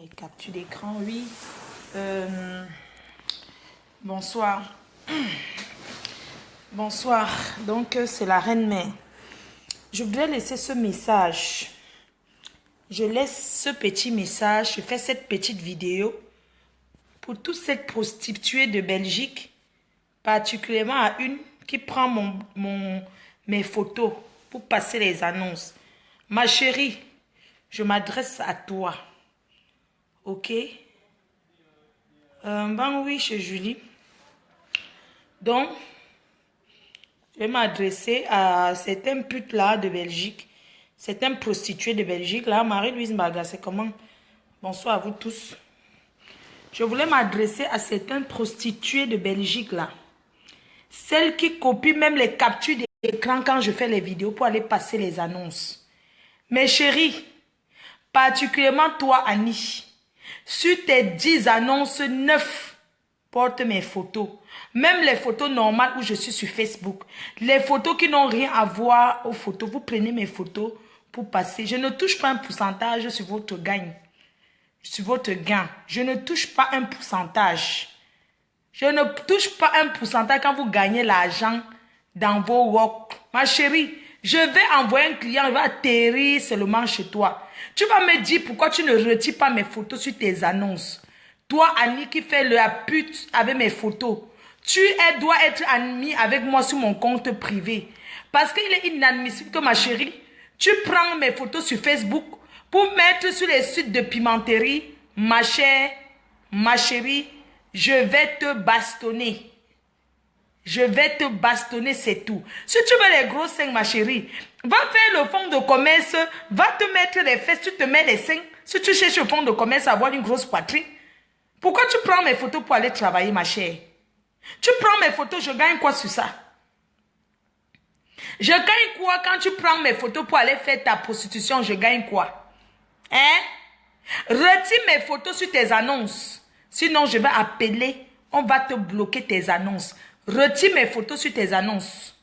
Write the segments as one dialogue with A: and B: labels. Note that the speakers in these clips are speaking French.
A: Les captures d'écran, oui. Bonsoir. Bonsoir. Donc, c'est la reine mère. Je voudrais laisser ce message. Je laisse ce petit message. Je fais cette petite vidéo pour toute cette prostituée de Belgique, particulièrement à une qui prend mes photos pour passer les annonces. Ma chérie, je m'adresse à toi. Ok? Ben oui, chez Julie. Donc, je vais m'adresser à certains putes là de Belgique, certains prostituées de Belgique. Là, Marie-Louise Mbaga, c'est comment? Bonsoir à vous tous. Je voulais m'adresser à certains prostituées de Belgique là. Celles qui copient même les captures d'écran quand je fais les vidéos pour aller passer les annonces. Mes chéris, particulièrement toi Annie, sur tes 10 annonces, 9 portent mes photos. Même les photos normales où je suis sur Facebook. Les photos qui n'ont rien à voir aux photos. Vous prenez mes photos pour passer. Je ne touche pas un pourcentage sur votre gain. Sur votre gain. Je ne touche pas un pourcentage. Je ne touche pas un pourcentage quand vous gagnez l'argent dans vos work. Ma chérie, je vais envoyer un client, il va atterrir seulement chez toi. Tu vas me dire pourquoi tu ne retires pas mes photos sur tes annonces. Toi, Annie, qui fait la pute avec mes photos. Tu dois être amie avec moi sur mon compte privé. Parce qu'il est inadmissible que, ma chérie, tu prends mes photos sur Facebook pour mettre sur les sites de pimenterie. Ma chère, ma chérie, je vais te bastonner. Je vais te bastonner, c'est tout. Si tu veux les gros seins, ma chérie, va faire le fonds de commerce, va te mettre les fesses, tu te mets les seins. Si tu cherches le fonds de commerce à avoir une grosse poitrine, pourquoi tu prends mes photos pour aller travailler, ma chère? Tu prends mes photos, je gagne quoi sur ça? Je gagne quoi quand tu prends mes photos pour aller faire ta prostitution? Je gagne quoi? Hein? Retire mes photos sur tes annonces. Sinon, je vais appeler. On va te bloquer tes annonces. Retire mes photos sur tes annonces.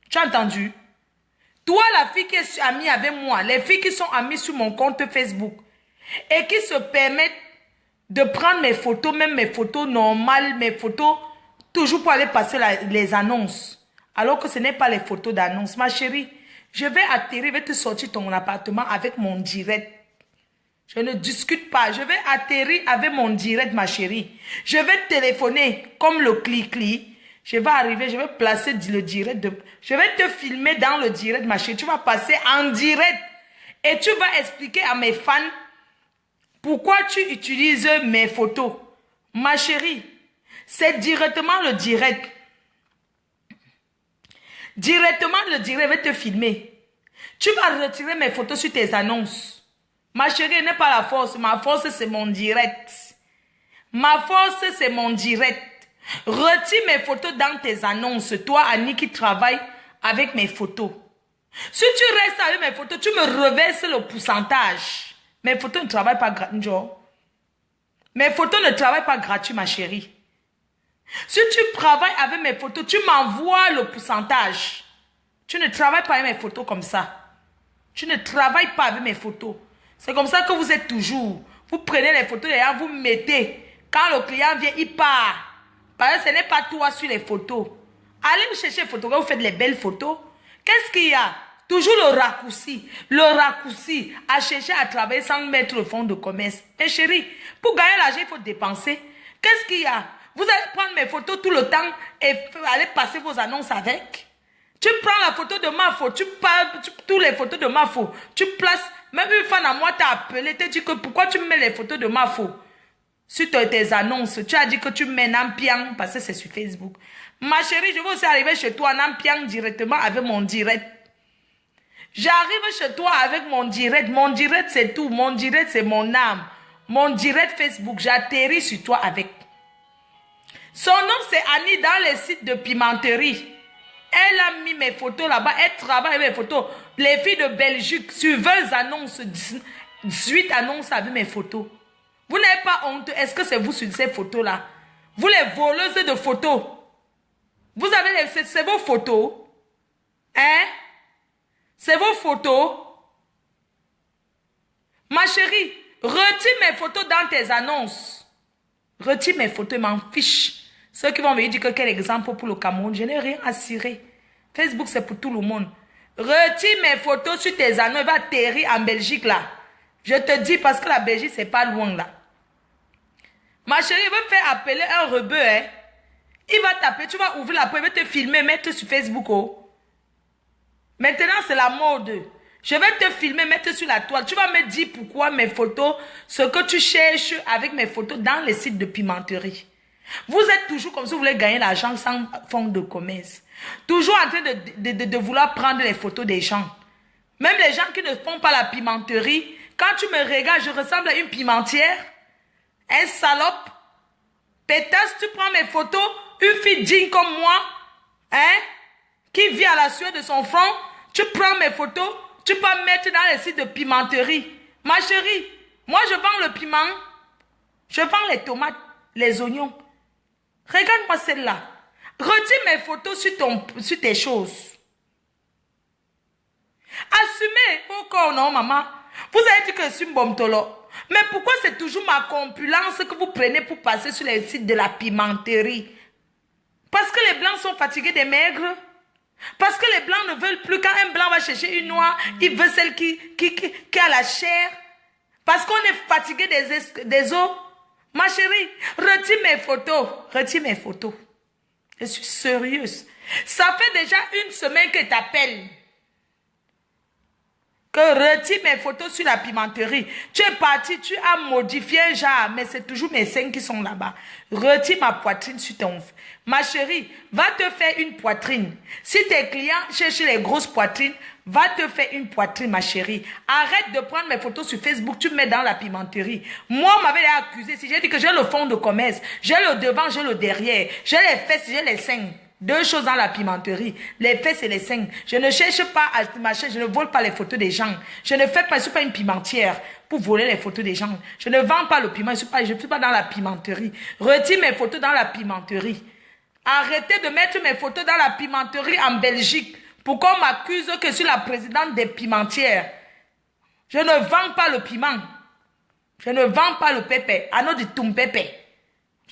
A: Tu as entendu? Toi, la fille qui est amie avec moi, les filles qui sont amies sur mon compte Facebook et qui se permettent de prendre mes photos, même mes photos normales, mes photos, toujours pour aller passer les annonces. Alors que ce n'est pas les photos d'annonce. Ma chérie, je vais atterrir, je vais te sortir ton appartement avec mon direct. Je ne discute pas. Je vais atterrir avec mon direct, ma chérie. Je vais téléphoner comme le clic-clic. Je vais arriver, je vais placer le direct. Je vais te filmer dans le direct, ma chérie. Tu vas passer en direct. Et tu vas expliquer à mes fans pourquoi tu utilises mes photos. Ma chérie, c'est directement le direct. Directement le direct, je vais te filmer. Tu vas retirer mes photos sur tes annonces. Ma chérie n'est pas la force. Ma force, c'est mon direct. Ma force, c'est mon direct. Retire mes photos dans tes annonces. Toi, Annie, qui travaille avec mes photos. Si tu restes avec mes photos, tu me reverses le pourcentage. Mes photos ne travaillent pas gratuit. Mes photos ne travaillent pas gratuit, ma chérie. Si tu travailles avec mes photos, tu m'envoies le pourcentage. Tu ne travailles pas avec mes photos comme ça. Tu ne travailles pas avec mes photos. C'est comme ça que vous êtes toujours. Vous prenez les photos et vous mettez. Quand le client vient, il part. Parce que ce n'est pas toi sur les photos. Allez me chercher les photos. Vous faites les belles photos. Qu'est-ce qu'il y a? Toujours le raccourci. Le raccourci à chercher à travailler sans mettre le fonds de commerce. Mais chérie, pour gagner l'argent, il faut dépenser. Qu'est-ce qu'il y a? Vous allez prendre mes photos tout le temps et aller passer vos annonces avec. Tu prends la photo de ma photo, tu parles toutes les photos de ma photo, tu places, même une fan à moi t'a appelé, t'a dit que pourquoi tu mets les photos de ma photo sur tes annonces, tu as dit que tu mets Nampiang parce que c'est sur Facebook. Ma chérie, je vais aussi arriver chez toi Nampiang directement avec mon direct. J'arrive chez toi avec mon direct c'est tout, mon direct c'est mon âme, mon direct Facebook, j'atterris sur toi avec. Son nom c'est Annie dans les sites de pimenterie. Elle a mis mes photos là-bas. Elle travaille avec mes photos. Les filles de Belgique, sur 20 annonces, 18 annonces avec mes photos. Vous n'avez pas honte? Est-ce que c'est vous sur ces photos-là? Vous les voleuses de photos. Vous avez c'est vos photos. Hein? C'est vos photos. Ma chérie, retire mes photos dans tes annonces. Retire mes photos, m'en fiche. Ceux qui vont me dire que quel exemple pour le Cameroun, je n'ai rien à cirer. Facebook, c'est pour tout le monde. Retire mes photos sur tes annonces. Il va atterrir en Belgique, là. Je te dis, parce que la Belgique, c'est pas loin, là. Ma chérie, il va faire appeler un rebeu, hein. Il va t'appeler, tu vas ouvrir la porte, il va te filmer, mettre sur Facebook, oh. Maintenant, c'est la mode. Je vais te filmer, mettre sur la toile. Tu vas me dire pourquoi mes photos, ce que tu cherches avec mes photos dans les sites de pimenterie. Vous êtes toujours comme si vous voulez gagner l'argent sans fonds de commerce. Toujours en train de vouloir prendre les photos des gens. Même les gens qui ne font pas la pimenterie, quand tu me regardes, je ressemble à une pimentière, un salope. Pétasse, tu prends mes photos, une fille digne comme moi, hein, qui vit à la sueur de son front, tu prends mes photos, tu peux mettre dans les sites de pimenterie. Ma chérie, moi je vends le piment, je vends les tomates, les oignons. Regarde-moi celle-là. Retire mes photos sur tes choses. Assumez vos corps, non, maman. Vous avez dit que je suis une bomtolo. Mais pourquoi c'est toujours ma compulence que vous prenez pour passer sur les sites de la pimenterie? Parce que les blancs sont fatigués des maigres. Parce que les blancs ne veulent plus. Quand un blanc va chercher une noire, il veut celle qui a la chair. Parce qu'on est fatigué des os. Ma chérie, retire mes photos. Retire mes photos. Je suis sérieuse. Ça fait déjà une semaine que tu t'appelles. Que retire mes photos sur la pimenterie. Tu es parti, tu as modifié un genre, mais c'est toujours mes seins qui sont là-bas. Retire ma poitrine sur ton... Ma chérie, va te faire une poitrine. Si tes clients cherchent les grosses poitrines, va te faire une poitrine, ma chérie. Arrête de prendre mes photos sur Facebook, tu me mets dans la pimenterie. Moi, on m'avait accusé. Si j'ai dit que j'ai le fond de commerce, j'ai le devant, j'ai le derrière, j'ai les fesses, j'ai les seins. Deux choses dans la pimenterie, les fesses et les seins. Je ne cherche pas à marcher, je ne vole pas les photos des gens. Je ne fais pas, je ne suis pas une pimentière pour voler les photos des gens. Je ne vends pas le piment, je ne suis pas dans la pimenterie. Retire mes photos dans la pimenterie. Arrêtez de mettre mes photos dans la pimenterie en Belgique pour qu'on m'accuse que je suis la présidente des pimentières. Je ne vends pas le piment. Je ne vends pas le pépé. Ano du tumpépé.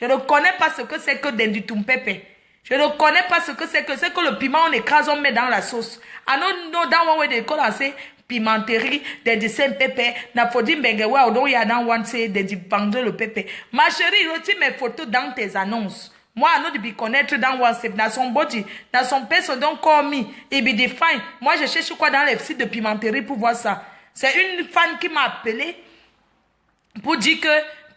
A: Je ne connais pas ce que c'est que du tumpépé. Je ne connais pas ce que c'est que le piment, on écrase, on met dans la sauce. Ano no dans wa de commencer pimenterie, des saint pépé, n'a pas dit bengewa ou donc il y a dans one c'est des vendre le pépé. Ma chérie, retire mes photos dans tes annonces. Moi, à nous de connaître dans WhatsApp, dans son body, dans son personne, donc comme il be define. Moi, je cherche quoi dans les sites de pimenterie pour voir ça. C'est une fan qui m'a appelé pour dire que,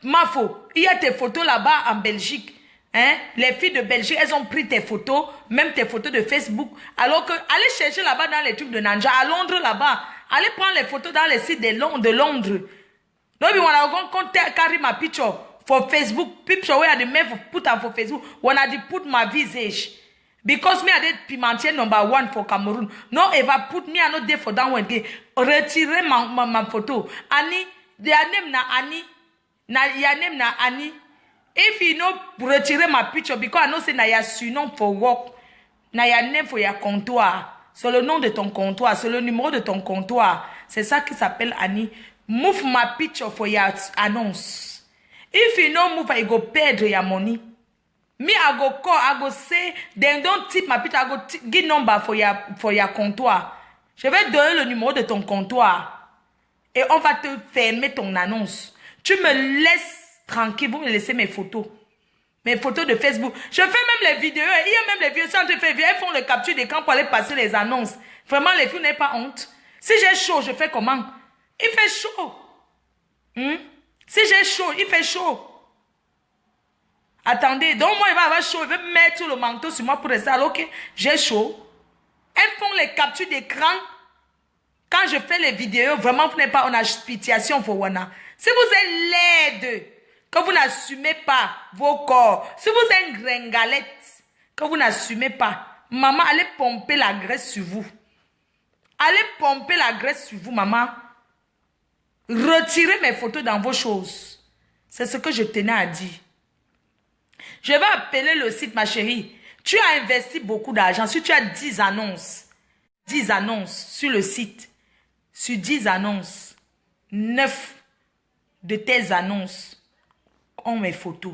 A: ma faux, il y a tes photos là-bas en Belgique. Hein? Les filles de Belgique, elles ont pris tes photos, même tes photos de Facebook. Alors que, allez chercher là-bas dans les trucs de Nanja, à Londres là-bas. Allez prendre les photos dans les sites de Londres. Donc, on a carry my picture for Facebook. Picture where the men put on for Facebook. When I did put my visage. Because me I did pimentier number 1 for Cameroon. No ever put me another day for that one day. Retirer ma photo. Annie, their name na Annie. Na your name na Annie. If you know retirer my picture because I know say na your surnom for work. Na your name for your comptoir. C'est le nom de ton comptoir. C'est le numéro de ton comptoir. C'est ça qui s'appelle Annie. Move my picture for your annonce. If you no move, I go pay your money. Me, I go call, I go say, then don't tip my picture, I go give number for your comptoir. Je vais donner le numéro de ton comptoir. Et on va te fermer ton annonce. Tu me laisses tranquille, vous me laissez mes photos. Mes photos de Facebook. Je fais même les vidéos. Il y a même les vidéos. Quand je fais vidéo, elles font le capture d'écran pour aller passer les annonces. Vraiment, les filles n'ont pas honte. Si j'ai chaud, je fais comment? Il fait chaud. Si j'ai chaud, il fait chaud. Attendez, donc moi, il va avoir chaud. Il veut mettre le manteau sur moi pour rester. Alors, ok, j'ai chaud. Elles font les captures d'écran. Quand je fais les vidéos, vraiment, vous n'avez pas une aspiration pour Wana. Si vous êtes laide, que vous n'assumez pas vos corps, si vous êtes une gringalette, que vous n'assumez pas, maman, allez pomper la graisse sur vous. Allez pomper la graisse sur vous, maman. Retirez mes photos dans vos choses. C'est ce que je tenais à dire. Je vais appeler le site, ma chérie. Tu as investi beaucoup d'argent. Si tu as 10 annonces sur le site, sur 10 annonces, 9 de tes annonces ont mes photos.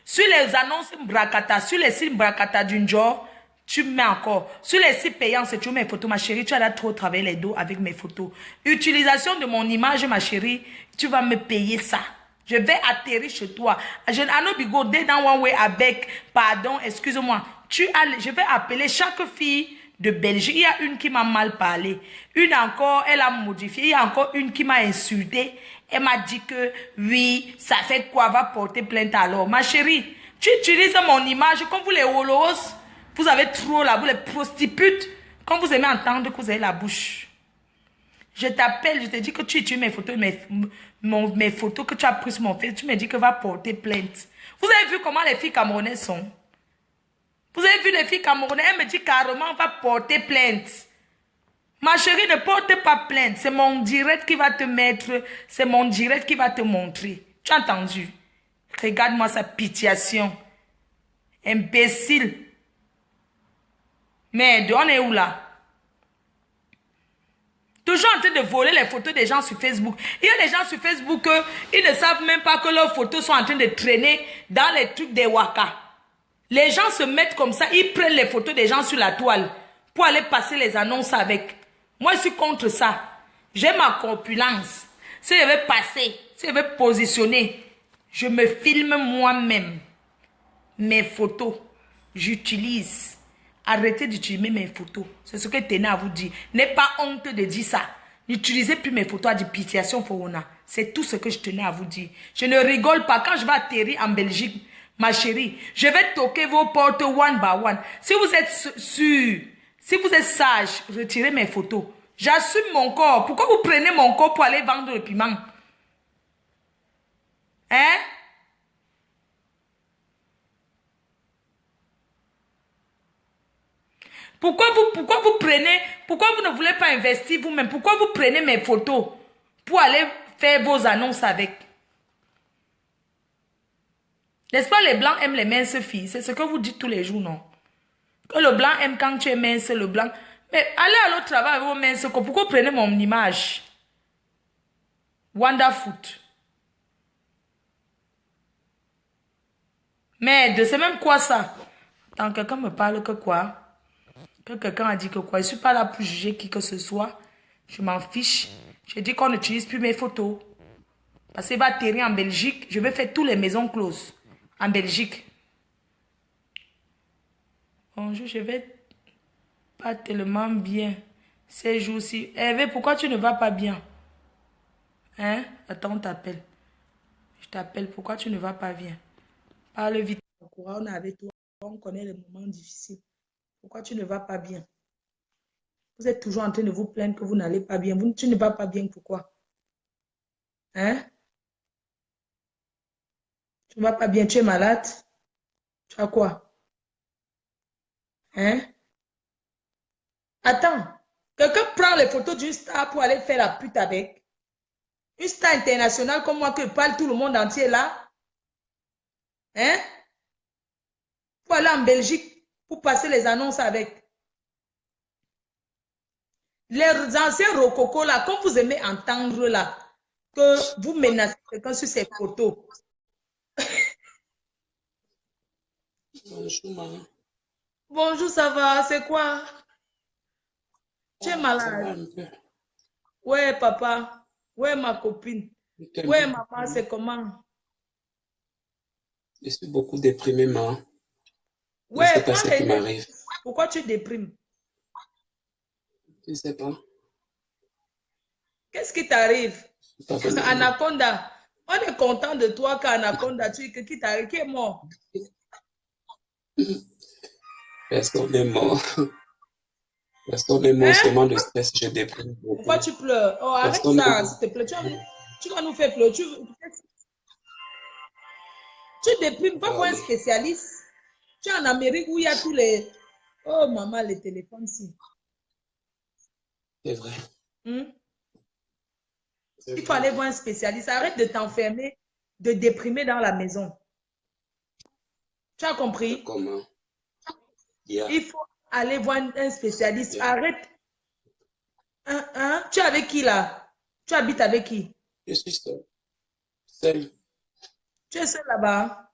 A: Sur les annonces Mbrakata, sur les sites Mbrakata d'une genre, tu mets encore. Sur les sites payants, c'est toujours mes photos. Ma chérie, tu as trop travaillé les dos avec mes photos. Utilisation de mon image, ma chérie, tu vas me payer ça. Je vais atterrir chez toi. Je n'ai pas dans one way avec, pardon, excuse-moi. Je vais appeler chaque fille de Belgique. Il y a une qui m'a mal parlé. Une encore, elle a modifié. Il y a encore une qui m'a insulté. Elle m'a dit que oui, ça fait quoi, va porter plainte alors. Ma chérie, tu utilises mon image comme vous les holos. Vous avez trop là, vous les prostitutes. Quand vous aimez entendre que vous avez la bouche. Je t'appelle, je te dis que tu utilises mes photos, mes photos que tu as prises sur mon Facebook. Tu me dis que va porter plainte. Vous avez vu comment les filles camerounaises sont? Vous avez vu les filles camerounaises? Elle me dit carrément, va porter plainte. Ma chérie, ne porte pas plainte. C'est mon direct qui va te mettre. C'est mon direct qui va te montrer. Tu as entendu? Regarde-moi sa pitiation. Imbécile. Merde, on est où là? Toujours en train de voler les photos des gens sur Facebook. Il y a des gens sur Facebook, ils ne savent même pas que leurs photos sont en train de traîner dans les trucs des Waka. Les gens se mettent comme ça, ils prennent les photos des gens sur la toile pour aller passer les annonces avec. Moi, je suis contre ça. J'ai ma corpulence. Si je vais passer, si je vais positionner, je me filme moi-même. Mes photos, j'utilise. Arrêtez d'utiliser mes photos. C'est ce que je tenais à vous dire. N'ayez pas honte de dire ça. N'utilisez plus mes photos à dire pitiation Forona. C'est tout ce que je tenais à vous dire. Je ne rigole pas. Quand je vais atterrir en Belgique, ma chérie, je vais toquer vos portes one by one. Si vous êtes sûr, si vous êtes sage, retirez mes photos. J'assume mon corps. Pourquoi vous prenez mon corps pour aller vendre le piment? Hein? Pourquoi vous ne voulez pas investir vous-même? Pourquoi vous prenez mes photos pour aller faire vos annonces avec? N'est-ce pas, les blancs aiment les minces filles? C'est ce que vous dites tous les jours, non? Que le blanc aime quand tu es mince, le blanc. Mais allez à l'autre travail avec vos minces. Pourquoi vous prenez mon image? Wonderfoot. Merde, c'est même quoi ça? Attends, quelqu'un me parle que quoi? Que quelqu'un a dit que quoi? Je ne suis pas là pour juger qui que ce soit. Je m'en fiche. J'ai dit qu'on n'utilise plus mes photos. Parce qu'il va atterrir en Belgique. Je vais faire toutes les maisons closes. En Belgique. Bonjour, je vais pas tellement bien ces jours-ci. Hervé, pourquoi tu ne vas pas bien? Hein? Attends, on t'appelle. Je t'appelle. Pourquoi tu ne vas pas bien? Parle vite. On est avec toi. On connaît les moments difficiles. Pourquoi tu ne vas pas bien? Vous êtes toujours en train de vous plaindre que vous n'allez pas bien. Tu ne vas pas bien, pourquoi? Hein? Tu ne vas pas bien, tu es malade? Tu as quoi? Hein? Attends, quelqu'un prend les photos d'une star pour aller faire la pute avec? Une star internationale comme moi que parle tout le monde entier là? Hein? Pour aller en Belgique, pour passer les annonces avec. Les anciens rococo là, comme vous aimez entendre là, que vous menacez quelqu'un sur ces photos.
B: Bonjour, maman.
A: Bonjour, ça va? C'est quoi? Tu es
B: Ça va
A: malade?
B: un peu.
A: Ouais, papa. Ouais, ma copine.
B: Je
A: Ouais, maman, c'est comment?
B: suis beaucoup déprimé, maman. Je ne sais
A: Ouais,
B: pas
A: prends
B: ce qui
A: les...
B: m'arrive.
A: Pourquoi tu déprimes?
B: Je ne sais pas.
A: Qu'est-ce qui t'arrive?
B: Je suis pas bien, maman.
A: Anaconda. On est content de toi qu'Anaconda, qui t'arrive, qui est mort?
B: Personne n'est mort. Personne n'est mort,
A: Hein?
B: seulement le stress, je déprime
A: Pourquoi
B: beaucoup.
A: tu pleures? Oh, arrête
B: Personne n'est
A: ça,
B: mort.
A: s'il te plaît. Tu vas nous faire pleurer. Tu déprimes, pas pour un
B: Pardon.
A: spécialiste. Tu es en Amérique où il y a tous les... Oh, maman, les téléphones, si.
B: C'est vrai.
A: Hmm?
B: C'est
A: Il faut
B: vrai.
A: aller voir un spécialiste. Arrête de t'enfermer, de déprimer dans la maison. Tu as
B: C'est
A: compris?
B: comment? Yeah.
A: Il faut aller voir un spécialiste.
B: Yeah.
A: Arrête. Tu es avec qui là? Tu habites avec qui?
B: Je suis seul. Seul.
A: Tu es seul là-bas.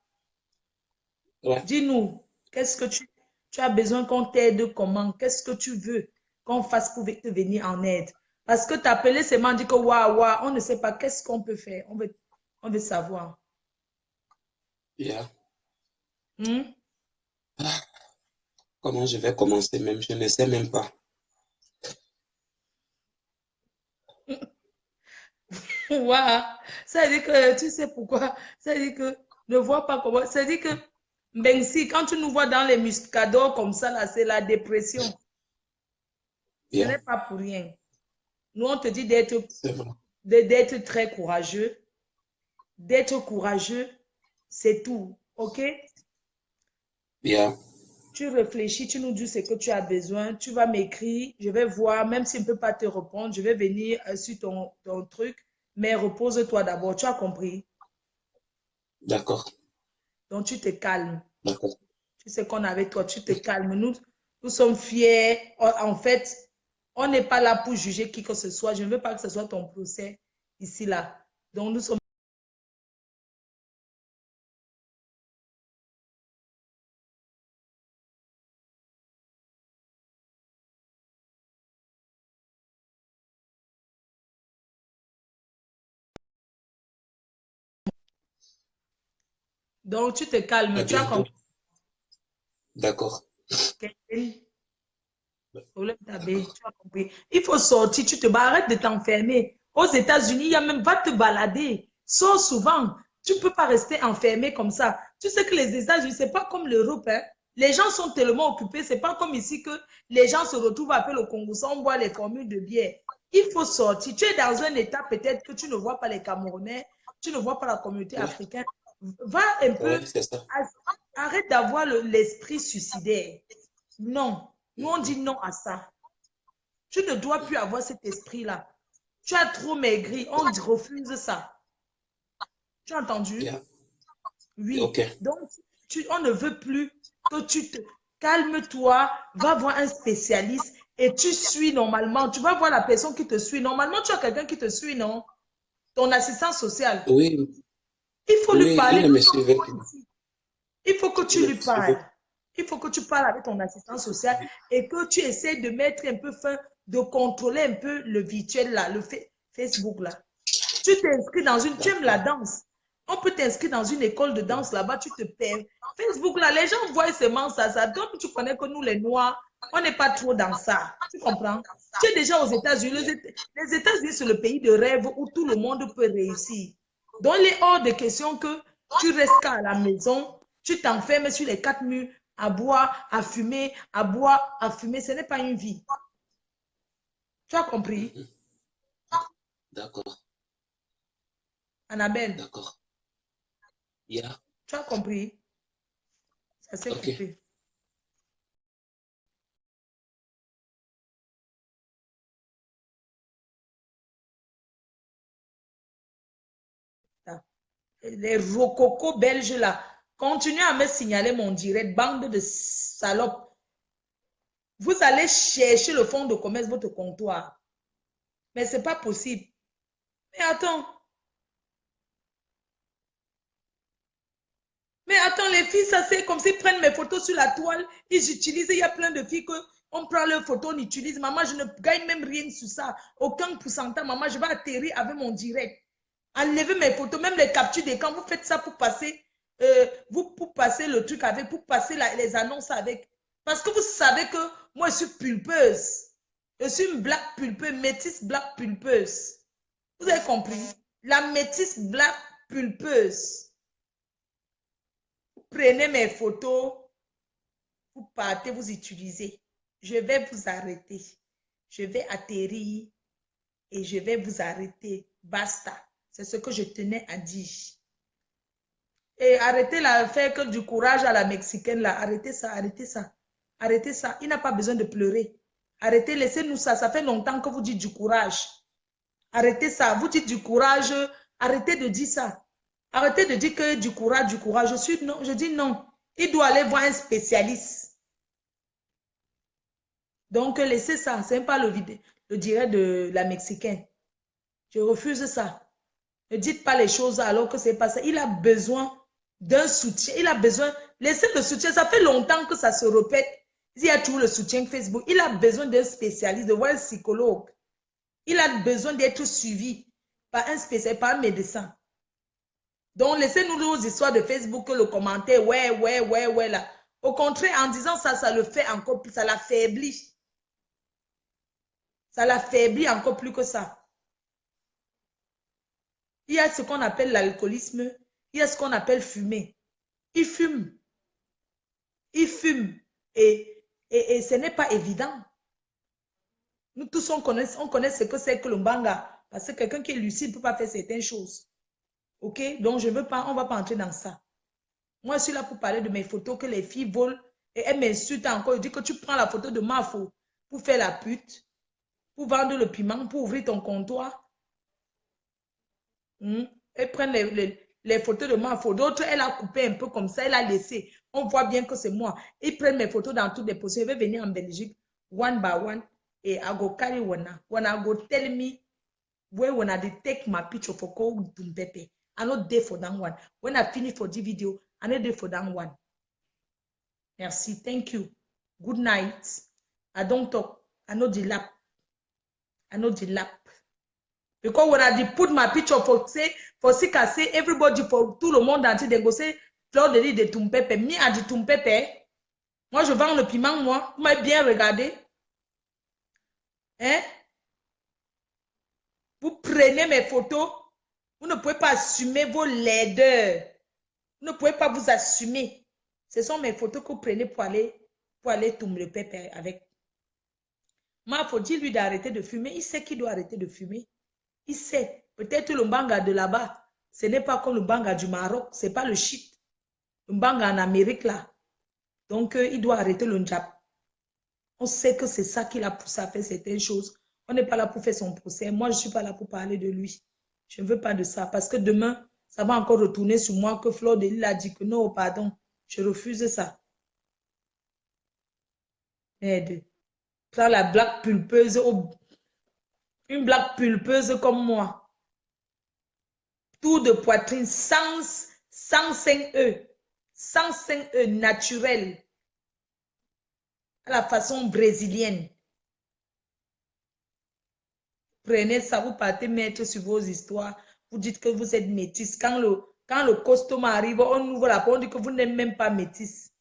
B: Ouais.
A: Dis-nous, qu'est-ce que tu as besoin qu'on t'aide comment? Qu'est-ce que tu veux qu'on fasse pour te venir en aide? Parce que t'appeler seulement dit que waouh, waouh, on ne sait pas qu'est-ce qu'on peut faire. On veut savoir.
B: Yeah.
A: Hmm?
B: Comment je vais commencer même? Je ne sais même pas.
A: Waouh. Ça veut dire que tu sais pourquoi? Ça veut dire que ne vois pas comment. Ça veut dire que ben si, quand tu nous vois dans les muscadors comme ça, là, c'est la dépression. Ce
B: Yeah.
A: n'est pas pour rien. Nous, on te dit d'être
B: C'est vrai.
A: d'être très courageux. D'être courageux, c'est tout. OK?
B: Yeah.
A: Tu réfléchis, tu nous dis ce que tu as besoin. Tu vas m'écrire, je vais voir, même si je ne peux pas te répondre, je vais venir sur ton truc. Mais repose-toi d'abord. Tu as compris?
B: D'accord.
A: Donc, tu te calmes.
B: D'accord.
A: Tu sais qu'on est avec toi, tu te calmes. Nous sommes fiers. En fait, on n'est pas là pour juger qui que ce soit. Je ne veux pas que ce soit ton procès ici, là. Donc, nous sommes. Donc, tu te
B: À
A: calmes. Tu as
B: bientôt.
A: compris.
B: D'accord. D'accord.
A: Tu as compris. Il faut sortir, tu te bats, arrête de t'enfermer. Aux États-Unis, il y a même, va te balader. Sors souvent. Tu ne peux pas rester enfermé comme ça. Tu sais que les États-Unis, ce n'est pas comme l'Europe. Hein. Les gens sont tellement occupés. Ce n'est pas comme ici que les gens se retrouvent après le Congo, on boit les formules de bière. Il faut sortir. Tu es dans un état peut-être que tu ne vois pas les Camerounais, tu ne vois pas la communauté
B: Ouais.
A: africaine. Va un peu,
B: Ouais, c'est ça.
A: arrête d'avoir l'esprit suicidaire. Non. Nous, on dit non à ça. Tu ne dois plus avoir cet esprit-là. Tu as trop maigri, on refuse ça. Tu as entendu?
B: Yeah.
A: Oui.
B: Ok.
A: Donc, on ne veut plus que tu te calmes-toi, va voir un spécialiste et tu suis normalement. Tu vas voir la personne qui te suit. Normalement, tu as quelqu'un qui te suit, non? Ton assistant social.
B: Oui,
A: Il faut lui
B: oui, il
A: parler
B: ne me suivait
A: comme
B: plus.
A: ici. Il faut que
B: Il
A: tu
B: ne
A: lui
B: me suivait
A: parles.
B: plus.
A: Il faut que tu parles avec ton assistant social et que tu essaies de mettre un peu fin, de contrôler un peu le virtuel là, le Facebook là. Tu t'inscris dans une, tu aimes la
B: D'accord.
A: danse. On peut t'inscrire dans une école de danse là-bas, tu te perds. Facebook là, les gens voient seulement ça. Donc tu connais que nous les Noirs, on n'est pas trop dans ça. Tu comprends? Tu es déjà aux États-Unis.
B: Yeah.
A: Les États-Unis, c'est le pays de rêve où tout le monde peut réussir. Donc il est hors de question que tu restes qu'à la maison, tu t'enfermes sur les quatre murs à boire, à fumer, à boire, à fumer. Ce n'est pas une vie. Tu as compris,
B: Mhm. D'accord.
A: Annabelle?
B: D'accord. Yeah.
A: Tu as compris? Ça s'est
B: Ok.
A: coupé. Les rococos belges là, continuez à me signaler mon direct, bande de salopes. Vous allez chercher le fonds de commerce, votre comptoir. Mais ce n'est pas possible. Mais attends, les filles, ça c'est comme s'ils prennent mes photos sur la toile, ils utilisent, il y a plein de filles que on prend leurs photos, on utilise. Maman, je ne gagne même rien sur ça. Aucun pourcentage. Maman, je vais atterrir avec mon direct. Enlevez mes photos, même les captures d'écran, vous faites ça pour passer, pour passer le truc avec, pour passer les annonces avec. Parce que vous savez que moi, je suis pulpeuse. Je suis une black pulpeuse, métisse black pulpeuse. Vous avez compris? La métisse black pulpeuse. Vous prenez mes photos, vous partez, vous utilisez. Je vais vous arrêter. Je vais atterrir et je vais vous arrêter. Basta. C'est ce que je tenais à dire. Et arrêtez là, faire que du courage à la mexicaine là. Arrêtez ça, arrêtez ça. Arrêtez ça. Il n'a pas besoin de pleurer. Arrêtez, laissez-nous ça. Ça fait longtemps que vous dites du courage. Arrêtez ça. Vous dites du courage. Arrêtez de dire ça. Arrêtez de dire que du courage, du courage. Je dis non. Il doit aller voir un spécialiste. Donc, laissez ça. Ce n'est pas le direct de la mexicaine. Je refuse ça. Ne dites pas les choses alors que c'est pas ça. Il a besoin d'un soutien. Il a besoin... Laissez le soutien. Ça fait longtemps que ça se répète. Il y a toujours le soutien Facebook. Il a besoin d'un spécialiste, de voir un psychologue. Il a besoin d'être suivi par un spécialiste, par un médecin. Donc, laissez-nous nos histoires de Facebook, le commentaire, ouais, là. Au contraire, en disant ça, ça le fait encore plus, ça l'affaiblit. Ça l'affaiblit encore plus que ça. Il y a ce qu'on appelle l'alcoolisme, il y a ce qu'on appelle fumer. Il fume. Il fume. Et ce n'est pas évident. Nous tous, on connaît ce que c'est que le mbanga. Parce que quelqu'un qui est lucide ne peut pas faire certaines choses. OK? Donc, je veux pas, on ne va pas entrer dans ça. Moi, je suis là pour parler de mes photos que les filles volent. Et elles m'insultent encore. Je dis que tu prends la photo de ma photo pour faire la pute, pour vendre le piment, pour ouvrir ton comptoir. Elles prennent les photos de ma photo. D'autres, elle a coupé un peu comme ça, elle a laissé. On voit bien que c'est moi. Ils prennent mes photos dans toutes les positions. Je vais venir en Belgique, one by one, et I go carry one. When I go tell me where when I take my picture for call Dumpepe. I'm not there for that one. When I finish for the video, I'm not there for that one. Merci. Thank you. Good night. I don't talk. I know the lap. I know the lap. Because when I put my picture for say everybody, for tout le monde entier, they go say, Fleur de l'île de Tumpepe. Me a dit Tumpepe. Moi, je vends le piment, moi. Vous m'avez bien regardé. Hein? Vous prenez mes photos. Vous ne pouvez pas assumer vos laideurs. Vous ne pouvez pas vous assumer. Ce sont mes photos que vous prenez pour aller tomber le pépé avec. Moi, il faut dire lui d'arrêter de fumer. Il sait qu'il doit arrêter de fumer. Il sait. Peut-être le mbanga de là-bas, ce n'est pas comme le mbanga du Maroc. Ce n'est pas le shit. Le mbanga en Amérique, là. Donc, il doit arrêter le njap. On sait que c'est ça qui l'a poussé à faire certaines choses. On n'est pas là pour faire son procès. Moi, je ne suis pas là pour parler de lui. Je ne veux pas de ça. Parce que demain, ça va encore retourner sur moi que Fleur de Lille a dit que non, pardon. Je refuse ça. Merde. Prends la blague pulpeuse. Une blague pulpeuse comme moi. Tour de poitrine sans 5 E. 105 E naturel. À la façon brésilienne. Prenez ça, vous partez mettre sur vos histoires. Vous dites que vous êtes métisse. Quand le costume arrive, on ouvre la porte, on dit que vous n'êtes même pas métisse.